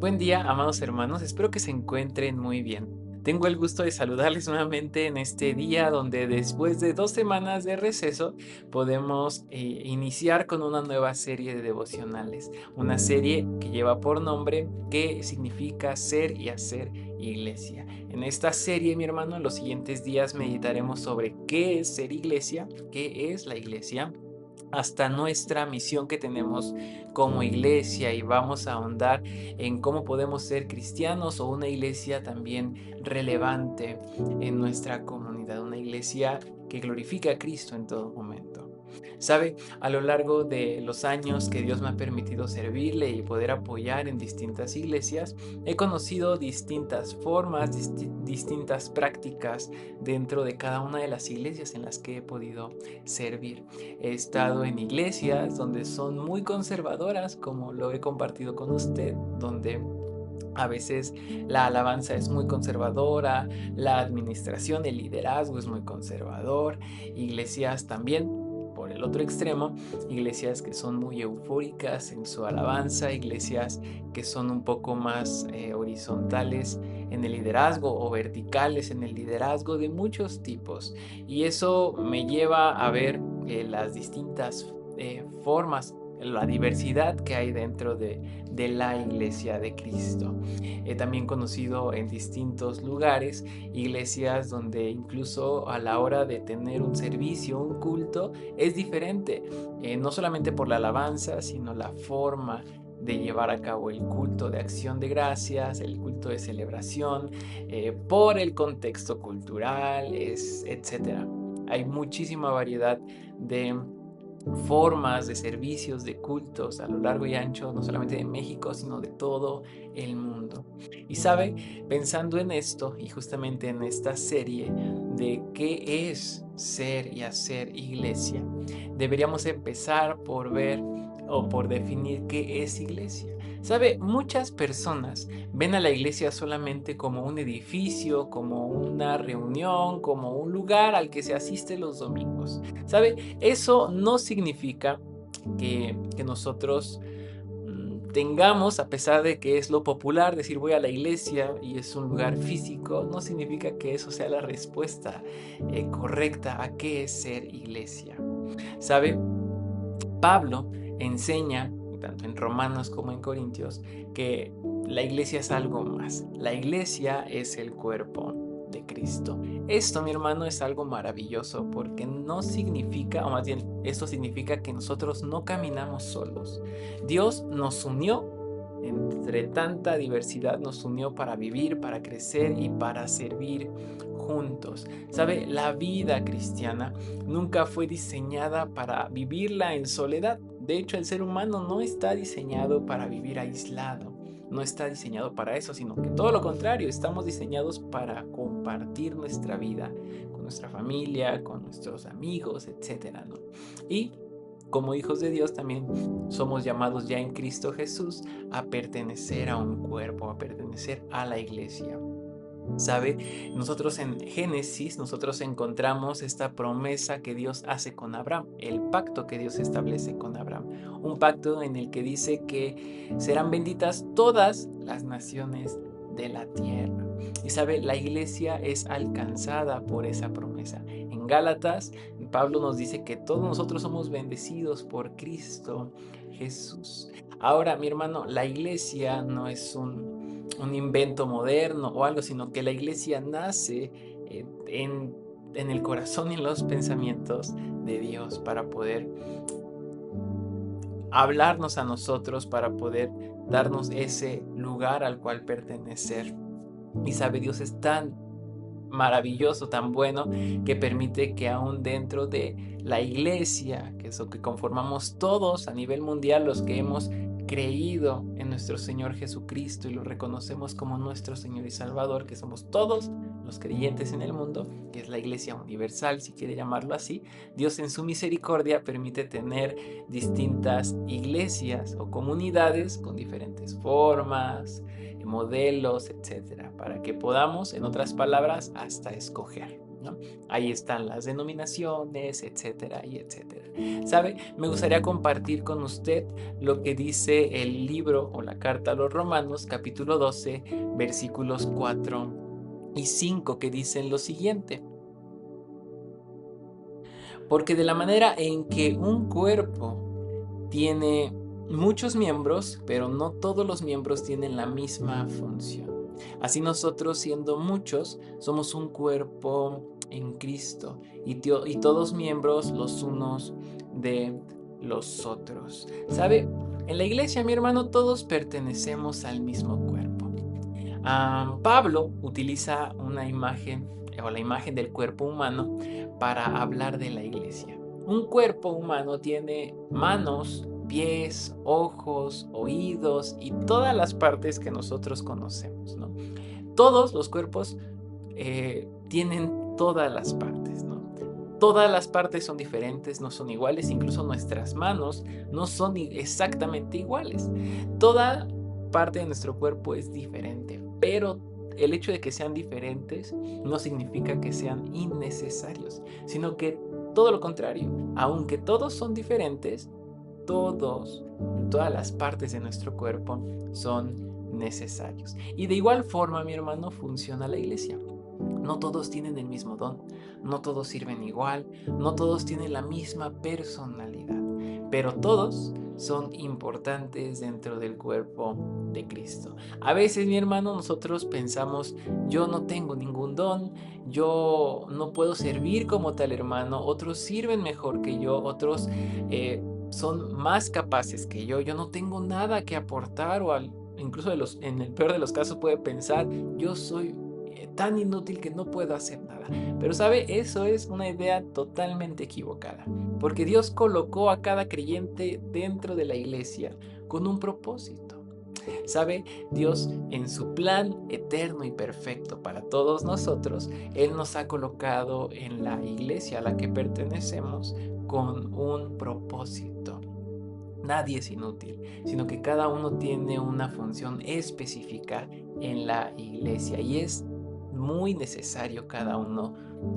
Buen día, amados hermanos, espero que se encuentren muy bien. Tengo el gusto de saludarles nuevamente en este día donde después de 2 semanas de receso podemos iniciar con una nueva serie de devocionales, una serie que lleva por nombre ¿Qué significa ser y hacer iglesia? En esta serie, mi hermano, en los siguientes días meditaremos sobre qué es ser iglesia, qué es la iglesia, hasta nuestra misión que tenemos como iglesia, y vamos a ahondar en cómo podemos ser cristianos o una iglesia también relevante en nuestra comunidad, una iglesia que glorifica a Cristo en todo momento. Sabe, a lo largo de los años que Dios me ha permitido servirle y poder apoyar en distintas iglesias, he conocido distintas formas, distintas prácticas dentro de cada una de las iglesias en las que he podido servir. He estado en iglesias donde son muy conservadoras, como lo he compartido con usted, donde a veces la alabanza es muy conservadora, la administración, el liderazgo es muy conservador. Iglesias también, por el otro extremo, iglesias que son muy eufóricas en su alabanza, iglesias que son un poco más horizontales en el liderazgo o verticales en el liderazgo, de muchos tipos. Y eso me lleva a ver las distintas formas, la diversidad que hay dentro de la iglesia de Cristo. He también conocido en distintos lugares iglesias donde incluso a la hora de tener un servicio, un culto, es diferente, no solamente por la alabanza, sino la forma de llevar a cabo el culto de acción de gracias, el culto de celebración, por el contexto cultural, etcétera. Hay muchísima variedad de formas de servicios, de cultos a lo largo y ancho, no solamente de México, sino de todo el mundo. Y sabe, pensando en esto y justamente en esta serie de qué es ser y hacer iglesia, deberíamos empezar por ver o por definir qué es iglesia. Sabe, muchas personas ven a la iglesia solamente como un edificio, como una reunión, como un lugar al que se asiste los domingos. ¿Sabe? Eso no significa que nosotros tengamos, a pesar de que es lo popular, decir voy a la iglesia y es un lugar físico, no significa que eso sea la respuesta correcta a qué es ser iglesia. ¿Sabe? Pablo enseña, tanto en Romanos como en Corintios, que la iglesia es algo más. La iglesia es el cuerpo de Cristo. Esto, mi hermano, es algo maravilloso porque no significa, o más bien, esto significa que nosotros no caminamos solos. Dios nos unió. Entre tanta diversidad nos unió para vivir, para crecer y para servir juntos. ¿Sabe? La vida cristiana nunca fue diseñada para vivirla en soledad. De hecho, el ser humano no está diseñado para vivir aislado. No está diseñado para eso, sino que todo lo contrario, estamos diseñados para compartir nuestra vida con nuestra familia, con nuestros amigos, etcétera, ¿no? Y como hijos de Dios también somos llamados ya en Cristo Jesús a pertenecer a un cuerpo, a pertenecer a la iglesia. ¿Sabe? Nosotros en Génesis, nosotros encontramos esta promesa que Dios hace con Abraham, el pacto que Dios establece con Abraham, un pacto en el que dice que serán benditas todas las naciones de la tierra. Y sabe, la iglesia es alcanzada por esa promesa. En Gálatas, Pablo nos dice que todos nosotros somos bendecidos por Cristo Jesús. Ahora, mi hermano, la iglesia no es un invento moderno o algo, sino que la iglesia nace en el corazón y en los pensamientos de Dios para poder hablarnos a nosotros, para poder darnos ese lugar al cual pertenecer. Y sabe, Dios es tan maravilloso, tan bueno, que permite que aún dentro de la iglesia, que es lo que conformamos todos a nivel mundial, los que hemos creído en nuestro Señor Jesucristo y lo reconocemos como nuestro Señor y Salvador, que somos todos los creyentes en el mundo, que es la iglesia universal, si quiere llamarlo así, Dios en su misericordia permite tener distintas iglesias o comunidades con diferentes formas, modelos, etcétera, para que podamos, en otras palabras, hasta escoger. ¿no? Ahí están las denominaciones, etcétera y etcétera. ¿Sabe? Me gustaría compartir con usted lo que dice el libro o la carta a los Romanos, capítulo 12, versículos 4 y 5, que dicen lo siguiente: porque de la manera en que un cuerpo tiene muchos miembros, pero no todos los miembros tienen la misma función. Así nosotros, siendo muchos, somos un cuerpo en Cristo y todos miembros los unos de los otros. ¿Sabe? En la iglesia, mi hermano, todos pertenecemos al mismo cuerpo. Pablo utiliza una imagen o la imagen del cuerpo humano para hablar de la iglesia. Un cuerpo humano tiene manos, pies, ojos, oídos y todas las partes que nosotros conocemos, ¿no? Todos los cuerpos tienen todas las partes, ¿no? Todas las partes son diferentes, no son iguales, incluso nuestras manos no son exactamente iguales. Toda parte de nuestro cuerpo es diferente, pero el hecho de que sean diferentes no significa que sean innecesarios, sino que todo lo contrario, aunque todos son diferentes, todas las partes de nuestro cuerpo son necesarios. Y de igual forma, mi hermano, funciona la iglesia. No todos tienen el mismo don, no todos sirven igual, no todos tienen la misma personalidad, pero todos son importantes dentro del cuerpo de Cristo. A veces, mi hermano, nosotros pensamos: yo no tengo ningún don, yo no puedo servir como tal hermano, otros sirven mejor que yo, otros son más capaces que yo no tengo nada que aportar, o incluso en el peor de los casos puede pensar: yo soy tan inútil que no puedo hacer nada. Pero sabe, eso es una idea totalmente equivocada, porque Dios colocó a cada creyente dentro de la iglesia con un propósito. Sabe, Dios, en su plan eterno y perfecto para todos nosotros, Él nos ha colocado en la iglesia a la que pertenecemos con un propósito. Nadie es inútil, sino que cada uno tiene una función específica en la iglesia, y es muy necesario cada uno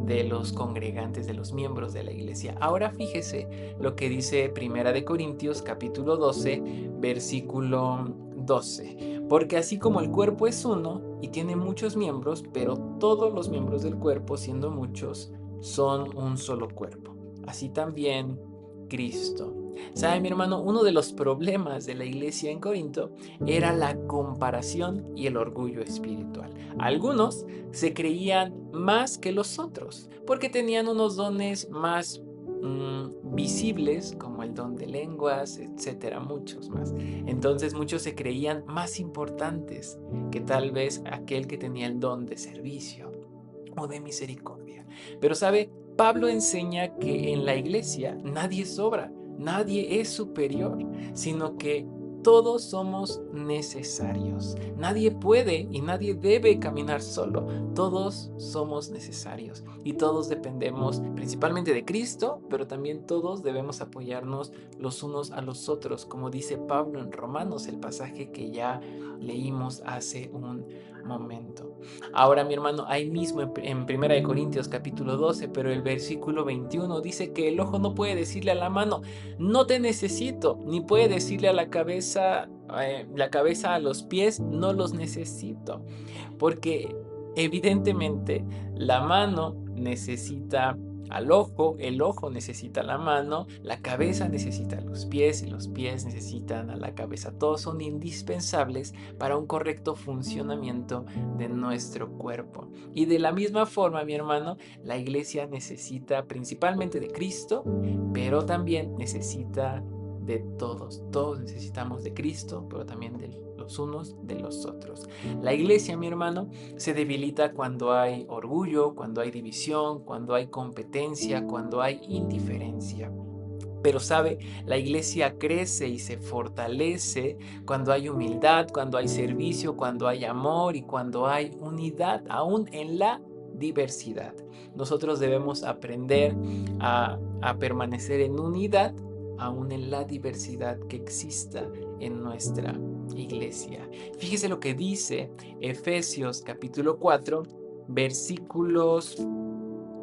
de los congregantes, de los miembros de la iglesia. Ahora fíjese lo que dice Primera de Corintios capítulo 12, versículo 12. Porque así como el cuerpo es uno y tiene muchos miembros, pero todos los miembros del cuerpo, siendo muchos, son un solo cuerpo. Así también Cristo. ¿Sabe, mi hermano? Uno de los problemas de la iglesia en Corinto era la comparación y el orgullo espiritual. Algunos se creían más que los otros porque tenían unos dones más visibles, como el don de lenguas, etcétera, muchos más. Entonces muchos se creían más importantes que tal vez aquel que tenía el don de servicio o de misericordia. Pero sabe, Pablo enseña que en la iglesia nadie sobra, nadie es superior, sino que todos somos necesarios. Nadie puede y nadie debe caminar solo. Todos somos necesarios y todos dependemos principalmente de Cristo, pero también todos debemos apoyarnos los unos a los otros, como dice Pablo en Romanos, el pasaje que ya leímos hace un momento. Ahora, mi hermano, ahí mismo en Primera de Corintios capítulo 12, pero el versículo 21 dice que el ojo no puede decirle a la mano: no te necesito, ni puede decirle a la cabeza a los pies: no los necesito. Porque evidentemente la mano necesita al ojo, el ojo necesita la mano, la cabeza necesita los pies y los pies necesitan a la cabeza. Todos son indispensables para un correcto funcionamiento de nuestro cuerpo. Y de la misma forma, mi hermano, la iglesia necesita principalmente de Cristo, pero también necesita de todos. Todos necesitamos de Cristo, pero también de los unos de los otros. La iglesia, mi hermano, se debilita cuando hay orgullo, cuando hay división, cuando hay competencia, cuando hay indiferencia. Pero sabe, la iglesia crece y se fortalece cuando hay humildad, cuando hay servicio, cuando hay amor y cuando hay unidad, aún en la diversidad. Nosotros debemos aprender a permanecer en unidad, aún en la diversidad que exista en nuestra iglesia. Fíjese lo que dice Efesios capítulo 4, versículos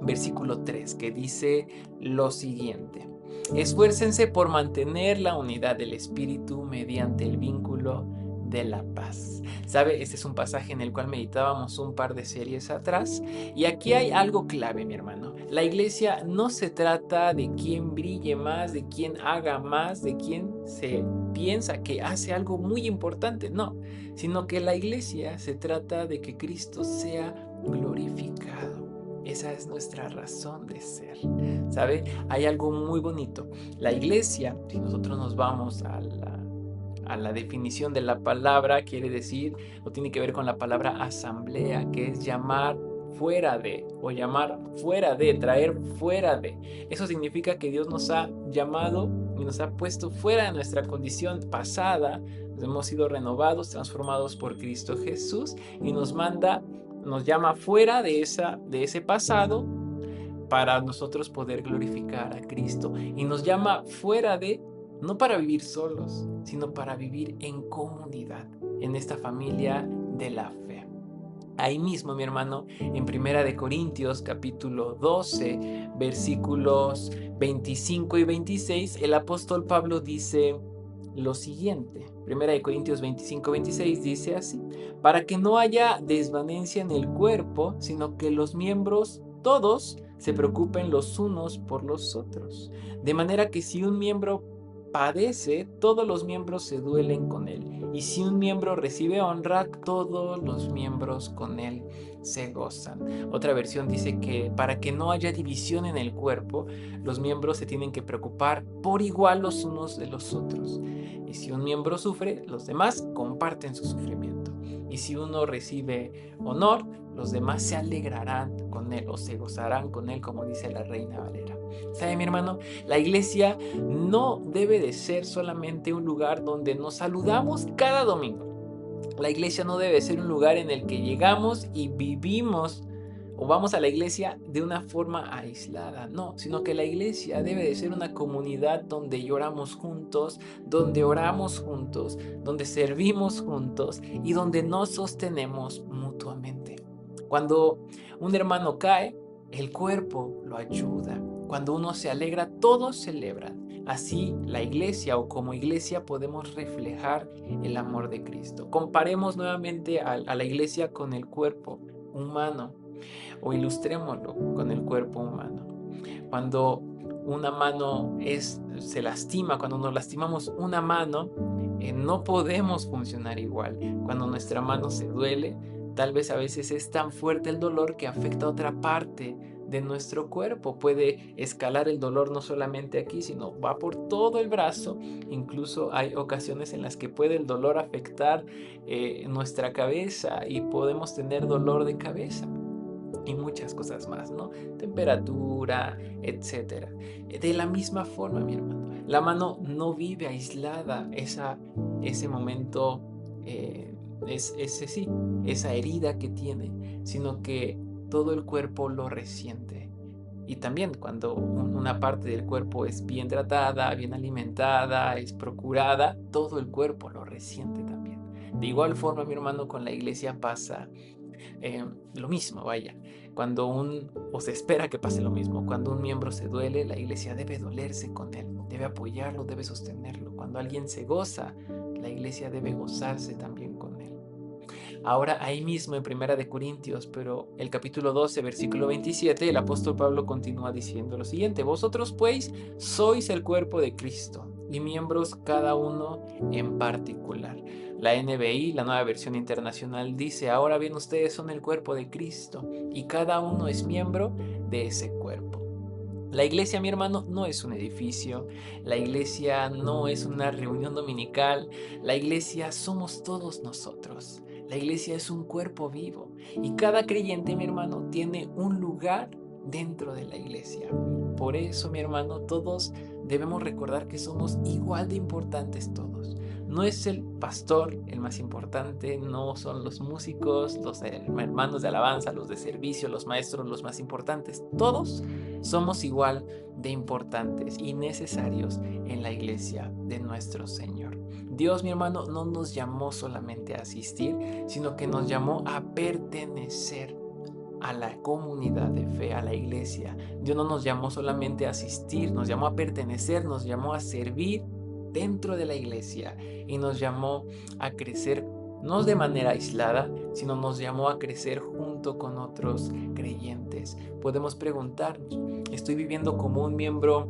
versículo 3, que dice lo siguiente: esfuércense por mantener la unidad del espíritu mediante el vínculo de la paz. ¿Sabe? Este es un pasaje en el cual meditábamos un par de series atrás, y aquí hay algo clave, mi hermano. La iglesia no se trata de quién brille más, de quién haga más, de quién se piensa que hace algo muy importante, no, sino que la iglesia se trata de que Cristo sea glorificado. Esa es nuestra razón de ser, ¿sabe? Hay algo muy bonito. La iglesia, si nosotros nos vamos a la definición de la palabra, quiere decir, o tiene que ver con la palabra asamblea, que es llamar fuera de, o llamar fuera de, traer fuera de. Eso significa que Dios nos ha llamado y nos ha puesto fuera de nuestra condición pasada. Hemos sido renovados, transformados por Cristo Jesús, y nos llama fuera de ese pasado para nosotros poder glorificar a Cristo, y nos llama fuera de, no para vivir solos, sino para vivir en comunidad, en esta familia de la fe. Ahí mismo, mi hermano, en Primera de Corintios, capítulo 12, versículos 25 y 26, el apóstol Pablo dice lo siguiente. Primera de Corintios 25-26 dice así: para que no haya desvanencia en el cuerpo, sino que los miembros todos se preocupen los unos por los otros. De manera que si un miembro padece, todos los miembros se duelen con él. Y si un miembro recibe honra, todos los miembros con él se gozan. Otra versión dice que para que no haya división en el cuerpo, los miembros se tienen que preocupar por igual los unos de los otros. Y si un miembro sufre, los demás comparten su sufrimiento. Y si uno recibe honor, los demás se alegrarán con él o se gozarán con él, como dice la Reina Valera. ¿Sabe, mi hermano? La iglesia no debe de ser solamente un lugar donde nos saludamos cada domingo. La iglesia no debe ser un lugar en el que llegamos y vivimos o vamos a la iglesia de una forma aislada, no, sino que la iglesia debe de ser una comunidad donde lloramos juntos, donde oramos juntos, donde servimos juntos y donde nos sostenemos mutuamente. Cuando un hermano cae, el cuerpo lo ayuda. Cuando uno se alegra, todos celebran. Así, la iglesia o como iglesia podemos reflejar el amor de Cristo. Comparemos nuevamente a la iglesia con el cuerpo humano, o ilustrémoslo con el cuerpo humano. Cuando una mano se lastima, cuando nos lastimamos una mano, no podemos funcionar igual. Cuando nuestra mano se duele, tal vez a veces es tan fuerte el dolor que afecta a otra parte de nuestro cuerpo. Puede escalar el dolor no solamente aquí, sino va por todo el brazo. Incluso hay ocasiones en las que puede el dolor afectar nuestra cabeza y podemos tener dolor de cabeza y muchas cosas más, ¿no? Temperatura, etcétera. De la misma forma, mi hermano, la mano no vive aislada ese momento, esa herida que tiene, sino que todo el cuerpo lo resiente. Y también cuando una parte del cuerpo es bien tratada, bien alimentada, es procurada, todo el cuerpo lo resiente también. De igual forma, mi hermano, con la iglesia pasa lo mismo, vaya. O se espera que pase lo mismo. Cuando un miembro se duele, la iglesia debe dolerse con él, debe apoyarlo, debe sostenerlo. Cuando alguien se goza, la iglesia debe gozarse también con él. Ahora, ahí mismo en Primera de Corintios, pero el capítulo 12, versículo 27, el apóstol Pablo continúa diciendo lo siguiente: vosotros pues sois el cuerpo de Cristo y miembros cada uno en particular. La NBI, la Nueva Versión Internacional, dice: ahora bien, ustedes son el cuerpo de Cristo y cada uno es miembro de ese cuerpo. La iglesia, mi hermano, no es un edificio. La iglesia no es una reunión dominical. La iglesia somos todos nosotros. La iglesia es un cuerpo vivo y cada creyente, mi hermano, tiene un lugar dentro de la iglesia. Por eso, mi hermano, todos debemos recordar que somos igual de importantes todos. No es el pastor el más importante, no son los músicos, los hermanos de alabanza, los de servicio, los maestros los más importantes. Todos somos igual de importantes y necesarios en la iglesia de nuestro Señor. Dios, mi hermano, no nos llamó solamente a asistir, sino que nos llamó a pertenecer a la comunidad de fe, a la iglesia. Dios no nos llamó solamente a asistir, nos llamó a pertenecer, nos llamó a servir dentro de la iglesia y nos llamó a crecer no de manera aislada, sino nos llamó a crecer junto con otros creyentes. Podemos preguntarnos, ¿estoy viviendo como un miembro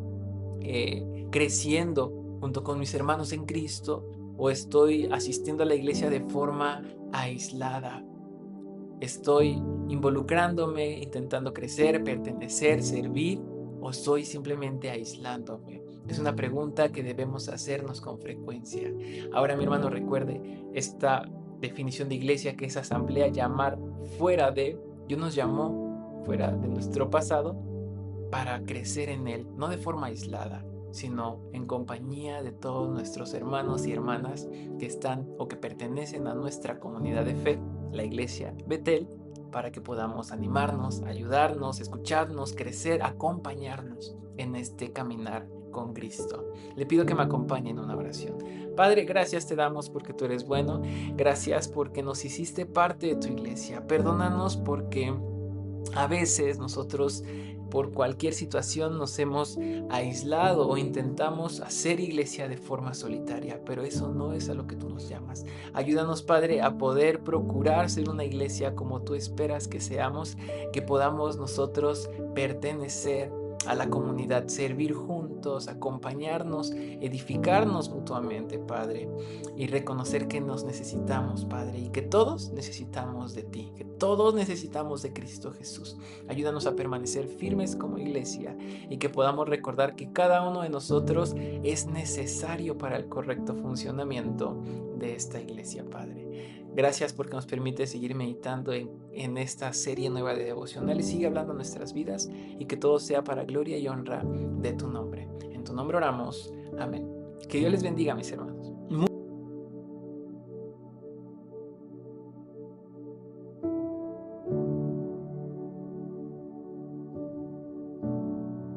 creciendo junto con mis hermanos en Cristo o estoy asistiendo a la iglesia de forma aislada? ¿Estoy involucrándome, intentando crecer, pertenecer, servir o estoy simplemente aislándome? Es una pregunta que debemos hacernos con frecuencia. Ahora, mi hermano, recuerde esta definición de iglesia que es asamblea, llamar fuera de. Dios nos llamó fuera de nuestro pasado para crecer en Él, no de forma aislada, sino en compañía de todos nuestros hermanos y hermanas que están o que pertenecen a nuestra comunidad de fe, la iglesia Betel, para que podamos animarnos, ayudarnos, escucharnos, crecer, acompañarnos en este caminar con Cristo. Le pido que me acompañe en una oración. Padre, gracias te damos porque tú eres bueno, gracias porque nos hiciste parte de tu iglesia. Perdónanos porque a veces nosotros por cualquier situación nos hemos aislado o intentamos hacer iglesia de forma solitaria, pero eso no es a lo que tú nos llamas. Ayúdanos, Padre, a poder procurar ser una iglesia como tú esperas que seamos, que podamos nosotros pertenecer a la comunidad, servir juntos, acompañarnos, edificarnos mutuamente, Padre, y reconocer que nos necesitamos, Padre, y que todos necesitamos de ti, que todos necesitamos de Cristo Jesús. Ayúdanos a permanecer firmes como iglesia y que podamos recordar que cada uno de nosotros es necesario para el correcto funcionamiento de esta iglesia, Padre. Gracias porque nos permite seguir meditando en esta serie nueva de devocionales. Sigue hablando en nuestras vidas y que todo sea para gloria y honra de tu nombre. En tu nombre oramos. Amén. Que Dios les bendiga, mis hermanos.